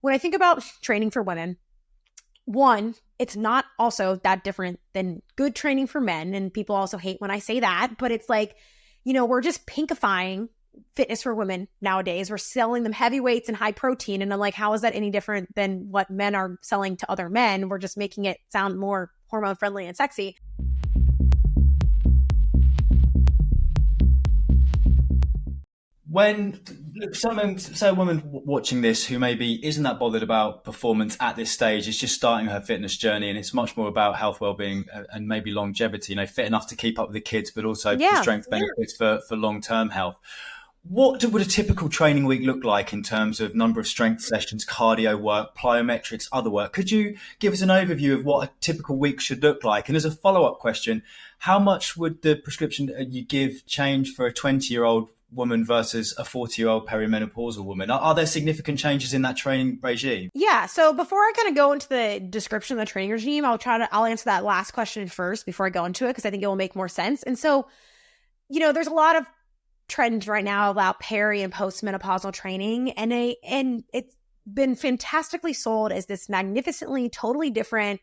When I think about training for women, one, it's not also that different than good training for men. And people also hate when I say that, but it's like, we're just pinkifying fitness for women nowadays. We're selling them heavy weights and high protein. And I'm like, how is that any different than what men are selling to other men? We're just making it sound more hormone friendly and sexy. When say a woman watching this who maybe isn't that bothered about performance at this stage, is just starting her fitness journey, and it's much more about health, well-being, and maybe longevity, fit enough to keep up with the kids, but also the strength benefits for long-term health. What would a typical training week look like in terms of number of strength sessions, cardio work, plyometrics, other work? Could you give us an overview of what a typical week should look like? And as a follow-up question, how much would the prescription you give change for a 20-year-old woman versus a 40-year-old perimenopausal woman? Are there significant changes in that training regime? Yeah. So before I kind of go into the description of the training regime, I'll answer that last question first before I go into it, because I think it will make more sense. And so, there's a lot of trends right now about peri and post-menopausal training, and it's been fantastically sold as this magnificently totally different.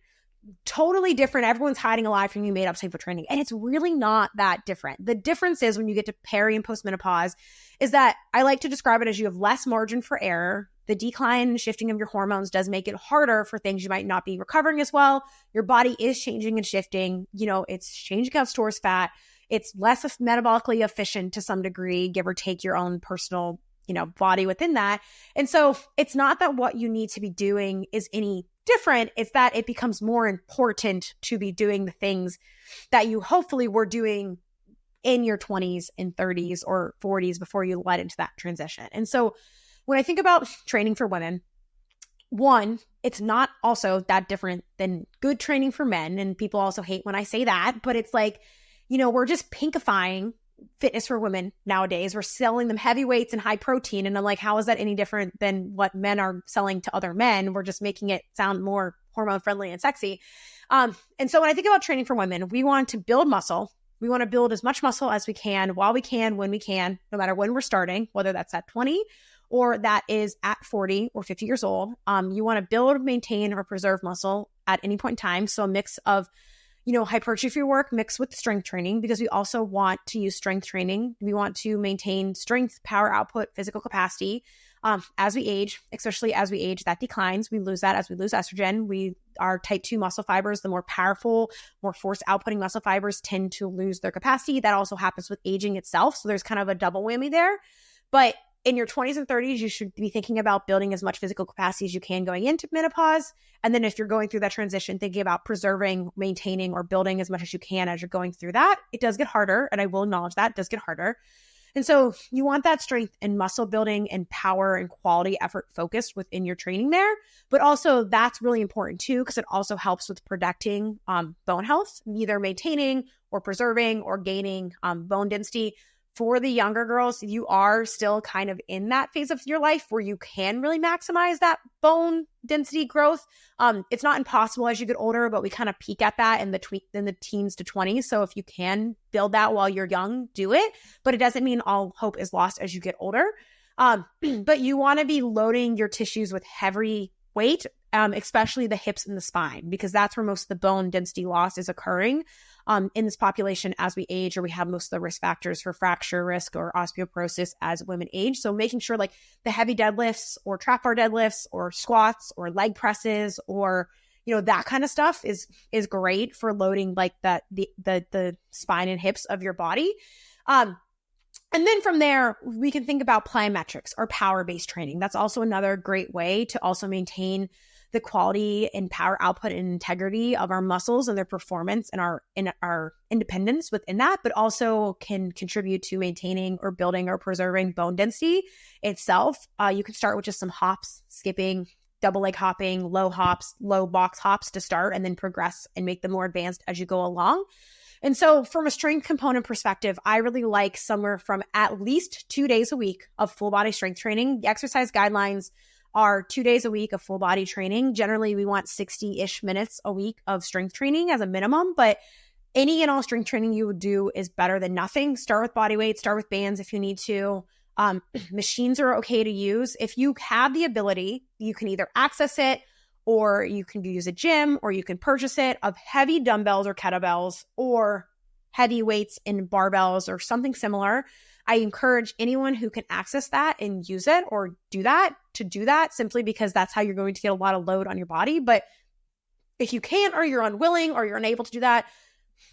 Everyone's hiding a lie from you made up type of training. And it's really not that different. The difference is when you get to peri and postmenopause is that I like to describe it as you have less margin for error. The decline and shifting of your hormones does make it harder for things you might not be recovering as well. Your body is changing and shifting. It's changing how it stores fat. It's less metabolically efficient to some degree, give or take your own personal, body within that. And so it's not that what you need to be doing is any different. It's that it becomes more important to be doing the things that you hopefully were doing in your 20s and 30s or 40s before you led into that transition. And so when I think about training for women, one, it's not also that different than good training for men. And people also hate when I say that, but it's like, we're just pinkifying fitness for women nowadays. We're selling them heavy weights and high protein. And I'm like, how is that any different than what men are selling to other men? We're just making it sound more hormone friendly and sexy. And so when I think about training for women, we want to build muscle. We want to build as much muscle as we can, while we can, when we can, no matter when we're starting, whether that's at 20 or that is at 40 or 50 years old. You want to build, maintain, or preserve muscle at any point in time. So a mix of hypertrophy work mixed with strength training, because we also want to use strength training. We want to maintain strength, power output, physical capacity. As we age, especially as we age, that declines. We lose that as we lose estrogen. Our type 2 muscle fibers, the more powerful, more force outputting muscle fibers, tend to lose their capacity. That also happens with aging itself. So there's kind of a double whammy there. But in your 20s and 30s, you should be thinking about building as much physical capacity as you can going into menopause. And then if you're going through that transition, thinking about preserving, maintaining, or building as much as you can as you're going through that. It does get harder, and I will acknowledge that it does get harder. And so you want that strength and muscle building and power and quality effort focused within your training there. But also that's really important too, because it also helps with protecting bone health, either maintaining or preserving or gaining bone density. For the younger girls, you are still kind of in that phase of your life where you can really maximize that bone density growth. It's not impossible as you get older, but we kind of peak at that in the teens to 20s. So if you can build that while you're young, do it. But it doesn't mean all hope is lost as you get older. But you want to be loading your tissues with heavy weight, especially the hips and the spine, because that's where most of the bone density loss is occurring in this population as we age, or we have most of the risk factors for fracture risk or osteoporosis as women age. So making sure like the heavy deadlifts or trap bar deadlifts or squats or leg presses or that kind of stuff is great for loading like the spine and hips of your body. And then from there, we can think about plyometrics or power-based training. That's also another great way to also maintain the quality and power output and integrity of our muscles and their performance and our independence within that, but also can contribute to maintaining or building or preserving bone density itself. You can start with just some hops, skipping, double leg hopping, low box hops to start, and then progress and make them more advanced as you go along. And so from a strength component perspective, I really like somewhere from at least 2 days a week of full body strength training. The exercise guidelines are 2 days a week of full body training. Generally, we want 60-ish minutes a week of strength training as a minimum, but any and all strength training you would do is better than nothing. Start with body weight, start with bands if you need to. Machines are okay to use. If you have the ability, you can either access it, or you can use a gym, or you can purchase it of heavy dumbbells or kettlebells or heavy weights and barbells or something similar. I encourage anyone who can access that and use it or do that to do that, simply because that's how you're going to get a lot of load on your body. But if you can't, or you're unwilling, or you're unable to do that,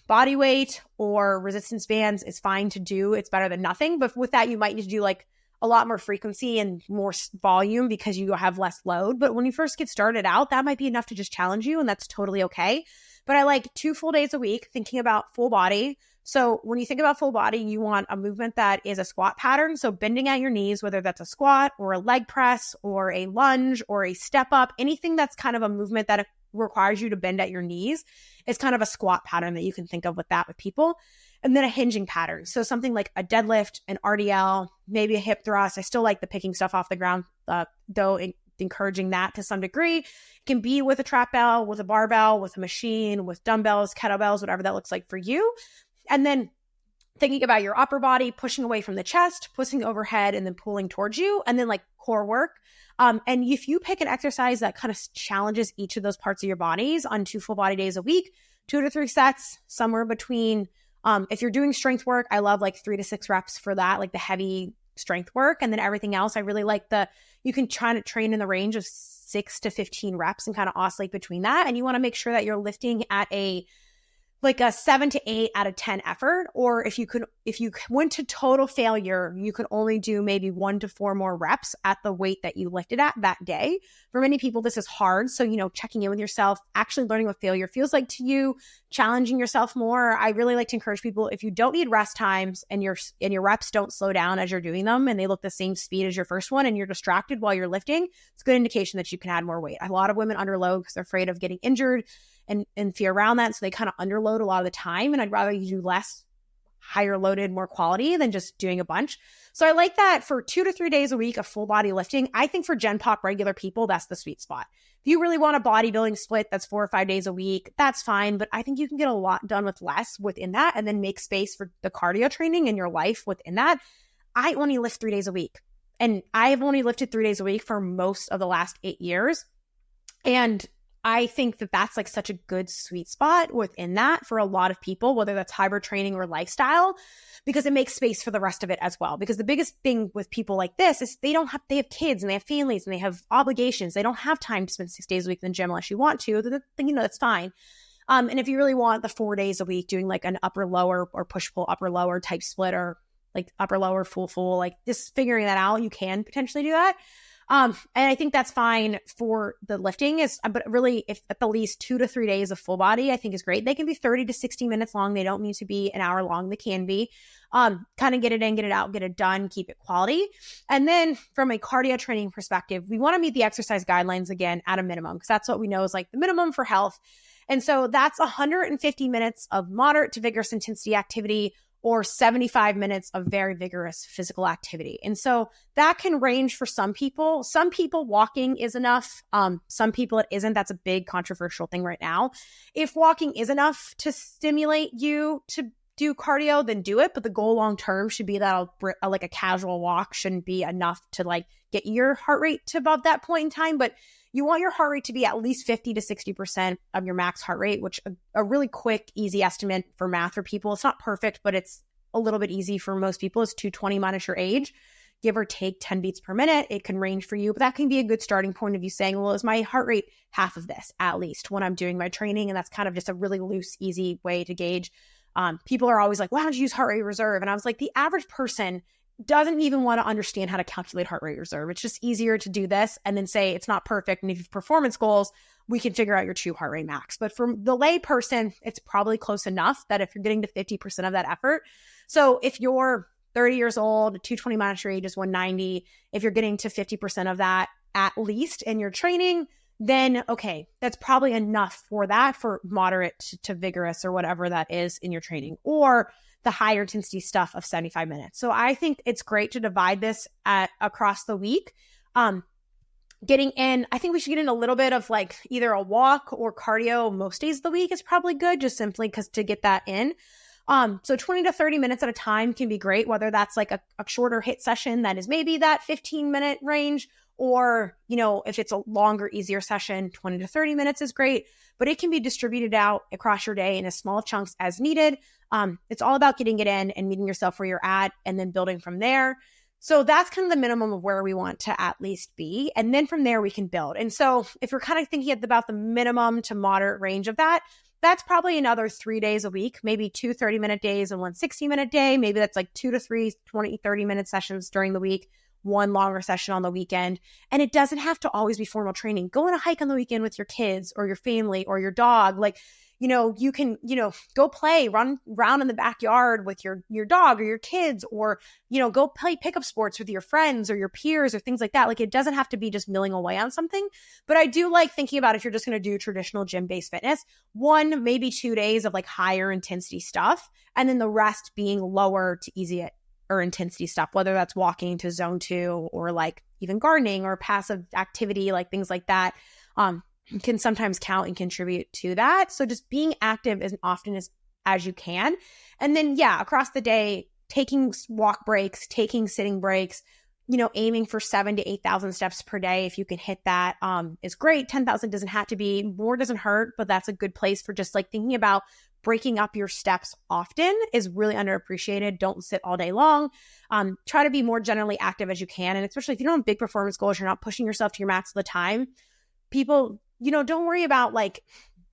body weight or resistance bands is fine to do. It's better than nothing. But with that, you might need to do like a lot more frequency and more volume because you have less load. But when you first get started out, that might be enough to just challenge you, and that's totally okay. But I like 2 full days a week thinking about full body. So when you think about full body, you want a movement that is a squat pattern. So bending at your knees, whether that's a squat or a leg press or a lunge or a step up, anything that's kind of a movement that requires you to bend at your knees is kind of a squat pattern that you can think of with that with people. And then a hinging pattern. So something like a deadlift, an RDL, maybe a hip thrust. I still like the picking stuff off the ground, though encouraging that to some degree. It can be with a trap bell, with a barbell, with a machine, with dumbbells, kettlebells, whatever that looks like for you. And then thinking about your upper body, pushing away from the chest, pushing overhead, and then pulling towards you. And then like core work. And if you pick an exercise that kind of challenges each of those parts of your bodies on 2 full body days a week, 2 to 3 sets, somewhere between, if you're doing strength work, I love like 3 to 6 reps for that, like the heavy strength work. And then everything else, I really like you can try to train in the range of 6 to 15 reps and kind of oscillate between that. And you want to make sure that you're lifting at a 7 to 8 out of 10 effort. Or if you went to total failure, you could only do maybe 1 to 4 more reps at the weight that you lifted at that day. For many people, this is hard. So, checking in with yourself, actually learning what failure feels like to you, challenging yourself more. I really like to encourage people, if you don't need rest times and your reps don't slow down as you're doing them and they look the same speed as your first one and you're distracted while you're lifting, it's a good indication that you can add more weight. A lot of women underload because they're afraid of getting injured and fear around that. So they kind of underload a lot of the time. And I'd rather you do less, higher loaded, more quality than just doing a bunch. So I like that for 2 to 3 days a week of full body lifting. I think for Gen Pop regular people, that's the sweet spot. If you really want a bodybuilding split that's 4 or 5 days a week, that's fine. But I think you can get a lot done with less within that and then make space for the cardio training in your life within that. I only lift 3 days a week. And I have only lifted 3 days a week for most of the last 8 years. And I think that that's like such a good sweet spot within that for a lot of people, whether that's hybrid training or lifestyle, because it makes space for the rest of it as well. Because the biggest thing with people like this is they have kids and they have families and they have obligations. They don't have time to spend 6 days a week in the gym unless you want to. Then, that's fine. And if you really want the 4 days a week doing like an upper lower or push pull upper lower type split, or like upper lower full, like just figuring that out, you can potentially do that. And I think that's fine for the lifting but really if at the least 2 to 3 days of full body, I think is great. They can be 30 to 60 minutes long. They don't need to be an hour long. They can be, kind of get it in, get it out, get it done, keep it quality. And then from a cardio training perspective, we want to meet the exercise guidelines again at a minimum, because that's what we know is like the minimum for health. And so that's 150 minutes of moderate to vigorous intensity activity, or 75 minutes of very vigorous physical activity. And so that can range for some people. Some people walking is enough. Some people it isn't. That's a big controversial thing right now. If walking is enough to stimulate you to do cardio, then do it. But the goal long term should be that like a casual walk shouldn't be enough to like get your heart rate to above that point in time. But you want your heart rate to be at least 50 to 60% of your max heart rate, which a really quick, easy estimate for math for people. It's not perfect, but it's a little bit easy for most people. It's 220 minus your age, give or take 10 beats per minute. It can range for you, but that can be a good starting point of you saying, well, is my heart rate half of this at least when I'm doing my training? And that's kind of just a really loose, easy way to gauge. People are always like, why don't you use heart rate reserve? And I was like, the average person doesn't even want to understand how to calculate heart rate reserve. It's just easier to do this and then say it's not perfect. And if you have performance goals, we can figure out your true heart rate max. But for the lay person, it's probably close enough that if you're getting to 50% of that effort. So if you're 30 years old, 220 minus your age is 190. If you're getting to 50% of that at least in your training, then okay, that's probably enough for that, for moderate to vigorous or whatever that is in your training, or the higher intensity stuff of 75 minutes. So I think it's great to divide this across the week. Getting in, I think we should get in a little bit of like either a walk or cardio most days of the week is probably good, just simply because to get that in. So 20 to 30 minutes at a time can be great, whether that's like a shorter HIIT session that is maybe that 15-minute range, or, if it's a longer, easier session, 20 to 30 minutes is great, but it can be distributed out across your day in as small chunks as needed. It's all about getting it in and meeting yourself where you're at and then building from there. So that's kind of the minimum of where we want to at least be. And then from there we can build. And so if you're kind of thinking about the minimum to moderate range of that, that's probably another 3 days a week, maybe 2 30-minute days and 1 60-minute day. Maybe that's like 2 to 3 20, 30-minute sessions during the week, 1 longer session on the weekend. And it doesn't have to always be formal training. Go on a hike on the weekend with your kids or your family or your dog. Like, you can, go play, run around in the backyard with your dog or your kids, or, go play pickup sports with your friends or your peers or things like that. Like, it doesn't have to be just milling away on something. But I do like thinking about if you're just going to do traditional gym-based fitness, 1, maybe 2 days of like higher intensity stuff, and then the rest being lower to easy or intensity stuff, whether that's walking to zone 2 or like even gardening or passive activity, like things like that. Can sometimes count and contribute to that. So just being active as often as you can. And then, across the day, taking walk breaks, taking sitting breaks, aiming for 7,000 to 8,000 steps per day. If you can hit that, is great. 10,000 doesn't have to be, more doesn't hurt, but that's a good place for just like thinking about breaking up your steps often is really underappreciated. Don't sit all day long. Try to be more generally active as you can. And especially if you don't have big performance goals, you're not pushing yourself to your max all the time. People, don't worry about like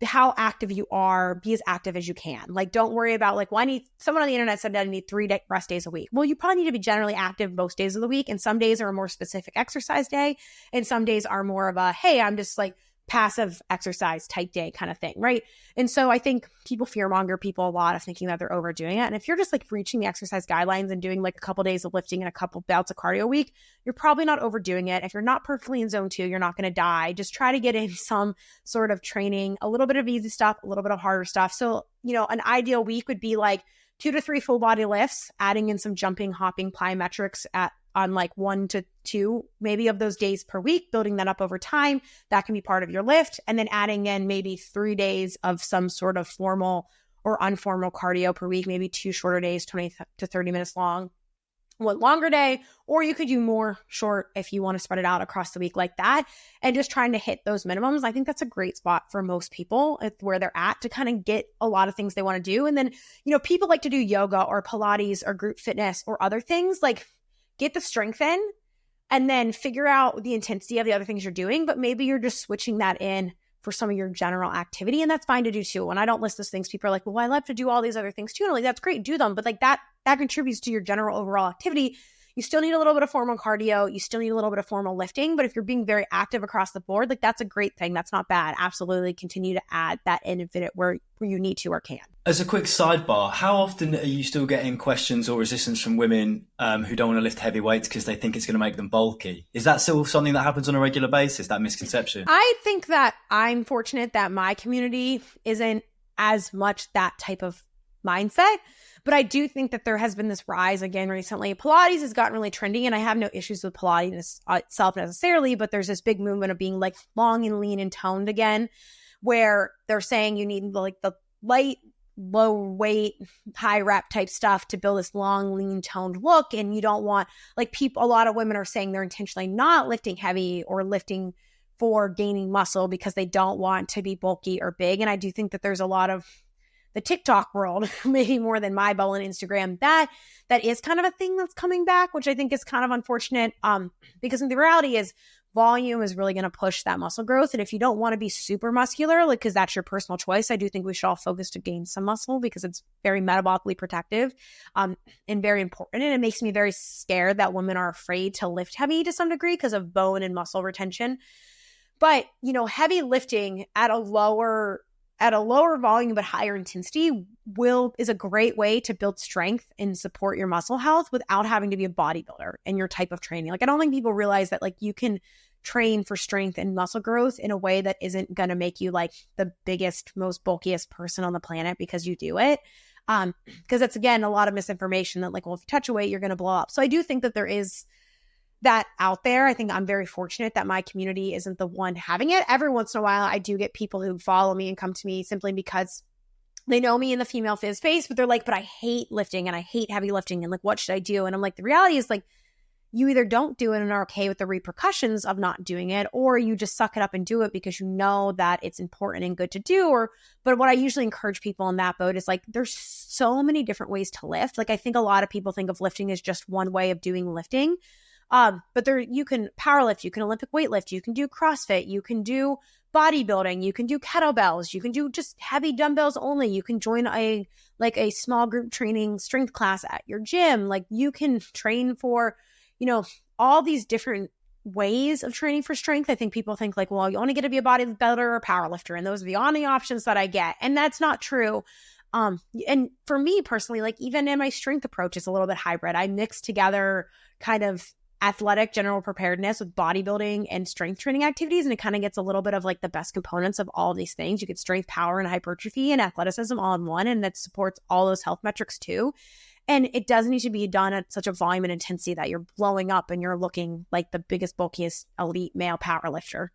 how active you are. Be as active as you can. Like, don't worry about like, well, someone on the internet said that I need 3 rest days a week. Well, you probably need to be generally active most days of the week. And some days are a more specific exercise day. And some days are more of a, hey, I'm just like passive exercise type day kind of thing, right? And so I think people fearmonger people a lot of thinking that they're overdoing it. And if you're just like reaching the exercise guidelines and doing like a couple days of lifting and a couple bouts of cardio a week, you're probably not overdoing it. If you're not perfectly in zone 2, you're not going to die. Just try to get in some sort of training, a little bit of easy stuff, a little bit of harder stuff. So, an ideal week would be like 2 to 3 full body lifts, adding in some jumping, hopping, plyometrics on like 1 to 2 maybe of those days per week, building that up over time. That can be part of your lift. And then adding in maybe 3 days of some sort of formal or informal cardio per week, maybe 2 shorter days, 20 to 30 minutes long, 1 longer day, or you could do more short if you want to spread it out across the week like that, and just trying to hit those minimums. I think that's a great spot for most people where they're at to kind of get a lot of things they want to do. And then, people like to do yoga or Pilates or group fitness or other things, like get the strength in and then figure out the intensity of the other things you're doing. But maybe you're just switching that in for some of your general activity. And that's fine to do too. When I don't list those things, people are like, well, I love to do all these other things too. And I'm like, that's great, do them. But like that contributes to your general overall activity. You still need a little bit of formal cardio. You still need a little bit of formal lifting. But if you're being very active across the board, like that's a great thing. That's not bad. Absolutely continue to add that in and fit it where you need to or can. As a quick sidebar, how often are you still getting questions or resistance from women who don't want to lift heavy weights because they think it's going to make them bulky? Is that still something that happens on a regular basis, that misconception? I think that I'm fortunate that my community isn't as much that type of mindset. But I do think that there has been this rise again recently. Pilates has gotten really trendy, and I have no issues with Pilates itself necessarily, but there's this big movement of being like long and lean and toned again, where they're saying you need like the light, low weight, high rep type stuff to build this long, lean, toned look. And you don't want like a lot of women are saying they're intentionally not lifting heavy or lifting for gaining muscle because they don't want to be bulky or big. And I do think that there's a lot of the TikTok world, maybe more than my bubble and Instagram, that is kind of a thing that's coming back, which I think is kind of unfortunate because the reality is volume is really going to push that muscle growth. And if you don't want to be super muscular, like, because that's your personal choice, I do think we should all focus to gain some muscle because it's very metabolically protective and very important. And it makes me very scared that women are afraid to lift heavy to some degree because of bone and muscle retention. But, heavy lifting at a lower volume but higher intensity is a great way to build strength and support your muscle health without having to be a bodybuilder in your type of training. Like, I don't think people realize that like you can train for strength and muscle growth in a way that isn't going to make you like the biggest, most bulkiest person on the planet because you do it. Because that's, again, a lot of misinformation that like, well, if you touch a weight, you're going to blow up. So I do think that there is that out there. I think I'm very fortunate that my community isn't the one having it. Every once in a while, I do get people who follow me and come to me simply because they know me in the female phys space, but they're like, but I hate lifting and I hate heavy lifting. And like, what should I do? And I'm like, the reality is like, you either don't do it and are okay with the repercussions of not doing it, or you just suck it up and do it because you know that it's important and good to do. But what I usually encourage people in that boat is like, there's so many different ways to lift. Like, I think a lot of people think of lifting as just one way of doing lifting. But you can powerlift, you can Olympic weightlift, you can do CrossFit, you can do bodybuilding, you can do kettlebells, you can do just heavy dumbbells only. You can join a small group training strength class at your gym. Like, you can train for, all these different ways of training for strength. I think people think like, well, you only get to be a bodybuilder or a powerlifter, and those are the only options that I get. And that's not true. And for me personally, like even in my strength approach, it's a little bit hybrid. I mix together kind of athletic general preparedness with bodybuilding and strength training activities. And it kind of gets a little bit of like the best components of all of these things. You get strength, power, and hypertrophy and athleticism all in one. And that supports all those health metrics too. And it doesn't need to be done at such a volume and intensity that you're blowing up and you're looking like the biggest, bulkiest, elite male power lifter.